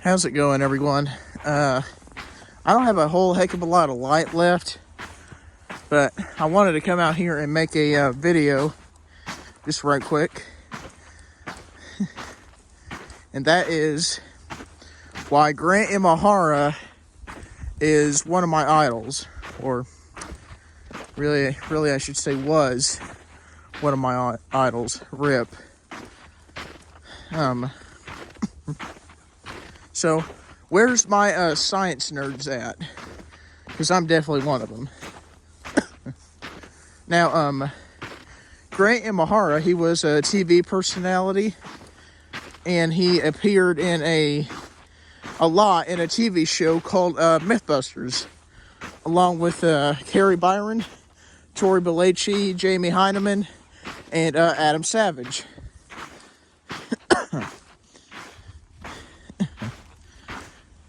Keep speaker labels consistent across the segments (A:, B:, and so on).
A: How's it going, everyone? I don't have a whole heck of a lot of light left, but I wanted to come out here and make a video just right quick. And that is why Grant Imahara is one of my idols, or really I should say was one of my idols. RIP. So, where's my science nerds at? Because I'm definitely one of them. Now, Grant Imahara, he was a TV personality, and he appeared in a lot in a TV show called Mythbusters, along with Carrie Byron, Tori Belleci, Jamie Hyneman, and Adam Savage.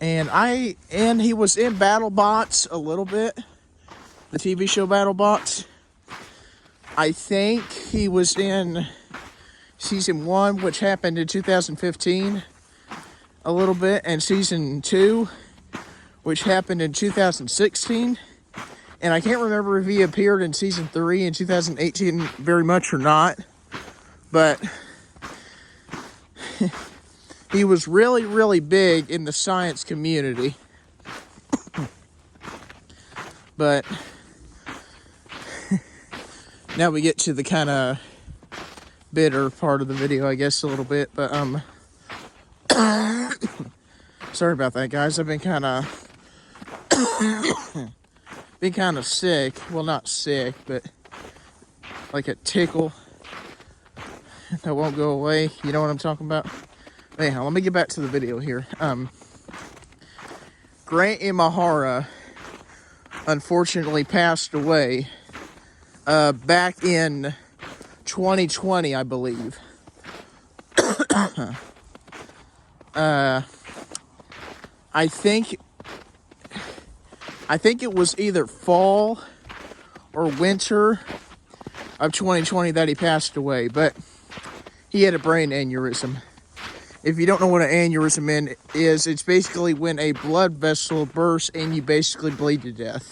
A: And he was in BattleBots a little bit, the TV show BattleBots. I think he was in season 1, which happened in 2015, a little bit, and season 2, which happened in 2016. And I can't remember if he appeared in season 3 in 2018 very much or not, but he was really big in the science community. But now we get to the kind of bitter part of the video, I guess, a little bit. But sorry about that, guys. I've been kind of sick. Well, not sick, but like a tickle that won't go away. You know what I'm talking about? Anyhow, let me get back to the video here. Grant Imahara unfortunately passed away back in 2020, I believe. I think it was either fall or winter of 2020 that he passed away, but he had a brain aneurysm. If you don't know what an aneurysm is, it's basically when a blood vessel bursts and you basically bleed to death.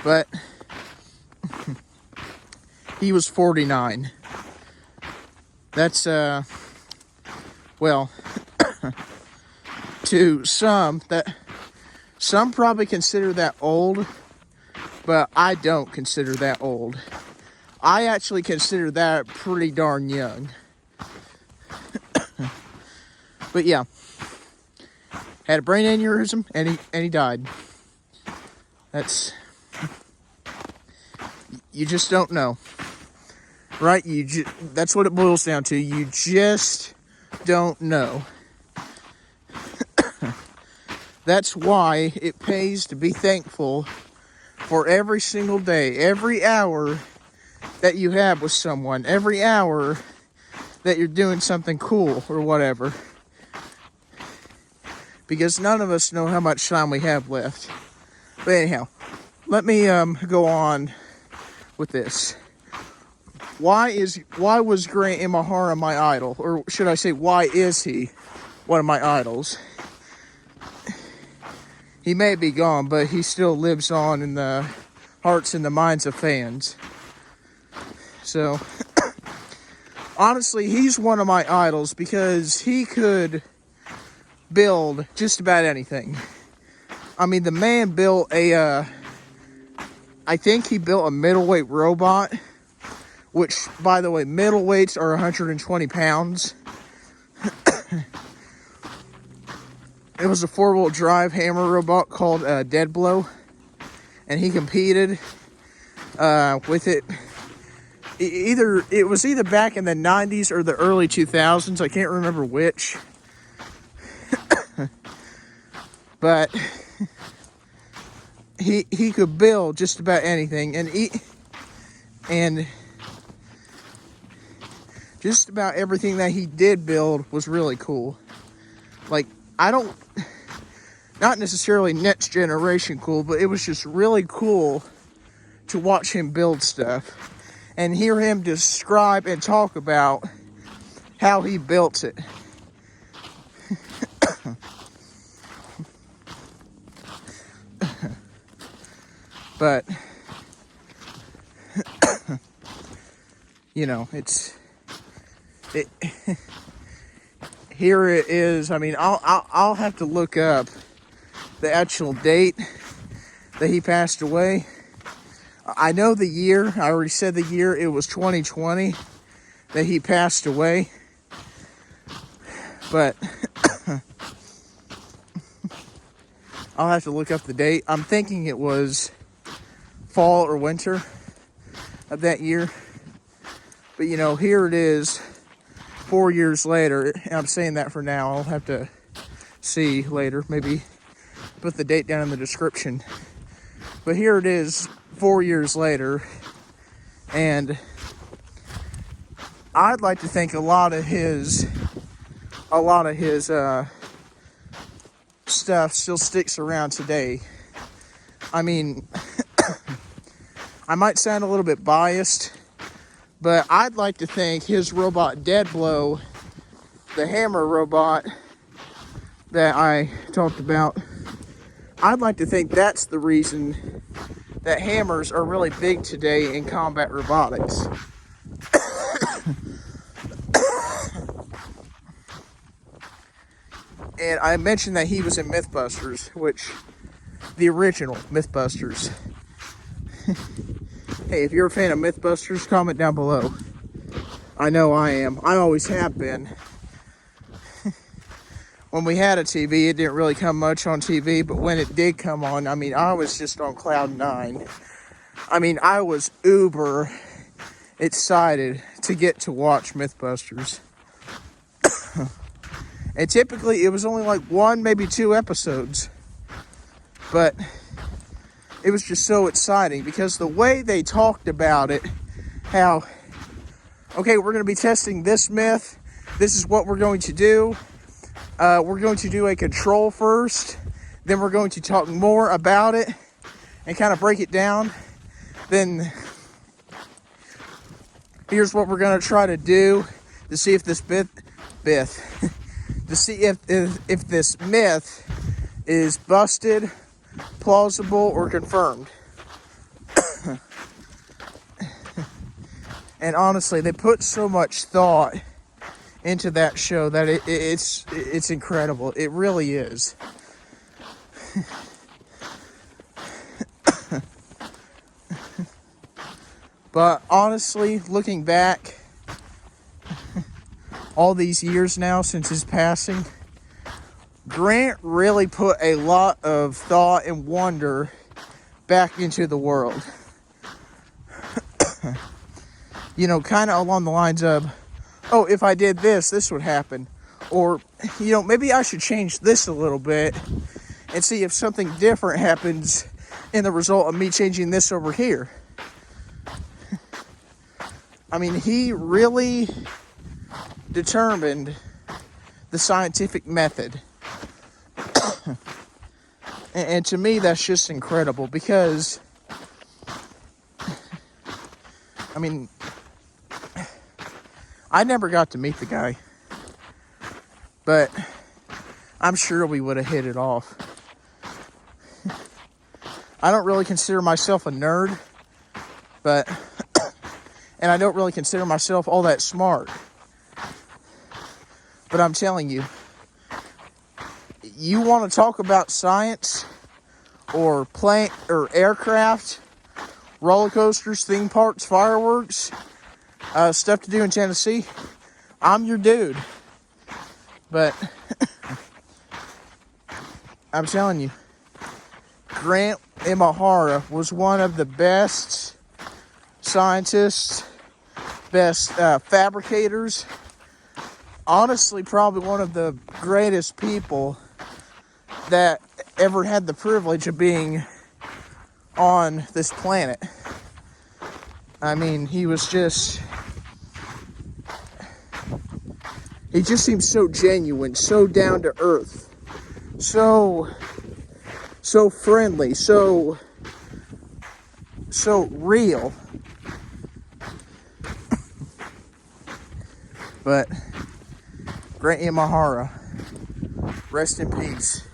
A: But he was 49. That's, well, to some probably consider that old, but I don't consider that old. I actually consider that pretty darn young. But yeah, had a brain aneurysm and he died. You just don't know, right? That's what it boils down to. You just don't know. That's why it pays to be thankful for every single day, every hour that you have with someone, every hour that you're doing something cool or whatever. Because none of us know how much time we have left. But anyhow, let me go on with this. Why was Grant Imahara my idol? Or should I say, why is he one of my idols? He may be gone, but he still lives on in the hearts and the minds of fans. So, honestly, he's one of my idols because he could build just about anything. I mean, the man built I think he built a middleweight robot, which, by the way, middleweights are 120 pounds. It was a 4-wheel drive hammer robot called Dead Blow, and he competed with it. It was either back in the 90s or the early 2000s. I can't remember which. But he could build just about anything, and just about everything that he did build was really cool. Like, not necessarily next generation cool, but it was just really cool to watch him build stuff and hear him describe and talk about how he built it. But, you know, here it is. I mean, I'll have to look up the actual date that he passed away. I know the year. I already said the year. It was 2020 that he passed away. But I'll have to look up the date. I'm thinking it was fall or winter of that year. But, you know, here it is 4 years later. And I'm saying that for now. I'll have to see later. Maybe put the date down in the description. But here it is 4 years later. And I'd like to think a lot of his stuff still sticks around today. I mean, I might sound a little bit biased, but I'd like to think his robot Deadblow, the hammer robot that I talked about, I'd like to think that's the reason that hammers are really big today in combat robotics. And I mentioned that he was in Mythbusters, which, the original Mythbusters. Hey, if you're a fan of Mythbusters, comment down below. I know I am. I always have been. When we had a TV, it didn't really come much on TV, but when it did come on, I mean, I was just on cloud nine. I mean, I was uber excited to get to watch Mythbusters. And typically, it was only like 1, maybe 2 episodes. But it was just so exciting because the way they talked about it, how, okay, we're going to be testing this myth. This is what we're going to do. We're going to do a control first. Then we're going to talk more about it and kind of break it down. Then here's what we're going to try to do to see if this to see if this myth is busted, plausible, or confirmed. And honestly, they put so much thought into that show that it's incredible. It really is. But honestly, looking back, all these years now since his passing, Grant really put a lot of thought and wonder back into the world. You know, kind of along the lines of, oh, if I did this, this would happen. Or, you know, maybe I should change this a little bit and see if something different happens in the result of me changing this over here. I mean, he really determined the scientific method. And to me, that's just incredible because, I mean, I never got to meet the guy, but I'm sure we would have hit it off. I don't really consider myself a nerd, but, and I don't really consider myself all that smart. But I'm telling you, you want to talk about science or plane or aircraft, roller coasters, theme parks, fireworks, stuff to do in Tennessee, I'm your dude. But I'm telling you, Grant Imahara was one of the best scientists, best fabricators, honestly probably one of the greatest people that ever had the privilege of being on this planet. I mean, he just seems so genuine, so down to earth, so friendly, so real. But Grant Imahara. Rest in peace.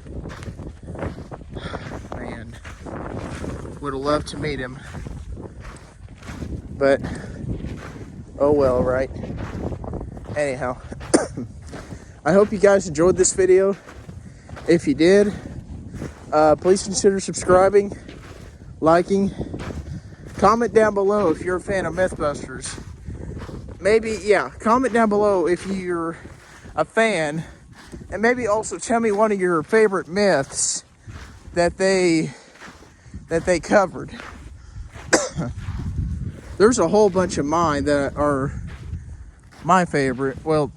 A: Man, would have loved to meet him. But, oh well, right? Anyhow, I hope you guys enjoyed this video. If you did, please consider subscribing, liking, comment down below if you're a fan of Mythbusters. Maybe, yeah, comment down below if you're a fan, and maybe also tell me one of your favorite myths that they covered. There's a whole bunch of mine that are my favorite. Well,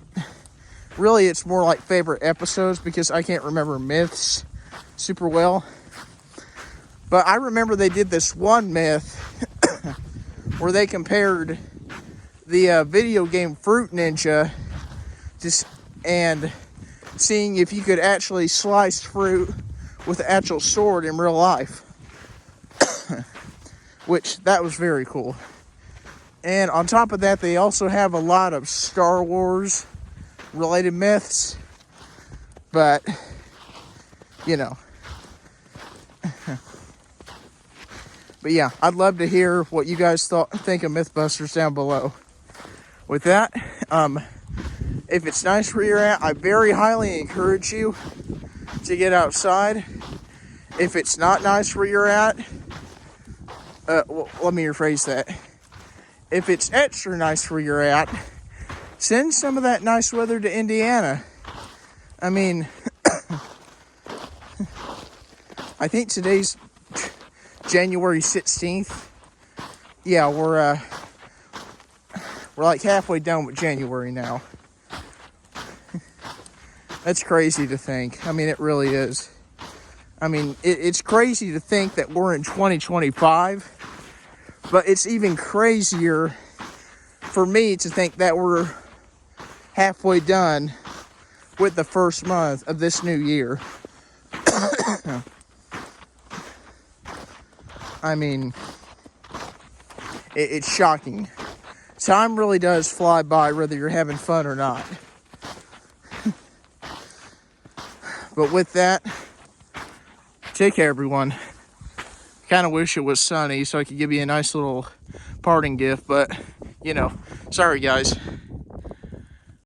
A: really it's more like favorite episodes because I can't remember myths super well. But I remember they did this one myth where they compared the video game Fruit Ninja and seeing if you could actually slice fruit with an actual sword in real life. Which, that was very cool. And on top of that, they also have a lot of Star Wars related myths. But, you know. But yeah, I'd love to hear what you guys think of Mythbusters down below. With that, if it's nice where you're at, I very highly encourage you to get outside. If it's not nice where you're at, well, let me rephrase that. If it's extra nice where you're at, send some of that nice weather to Indiana. I mean, I think today's January 16th. Yeah, we're like halfway done with January now. That's crazy to think. I mean, it really is. I mean, it's crazy to think that we're in 2025, but it's even crazier for me to think that we're halfway done with the first month of this new year. I mean, it's shocking. Time really does fly by whether you're having fun or not. But with that, take care, everyone. Kind of wish it was sunny so I could give you a nice little parting gift, but, you know, sorry, guys.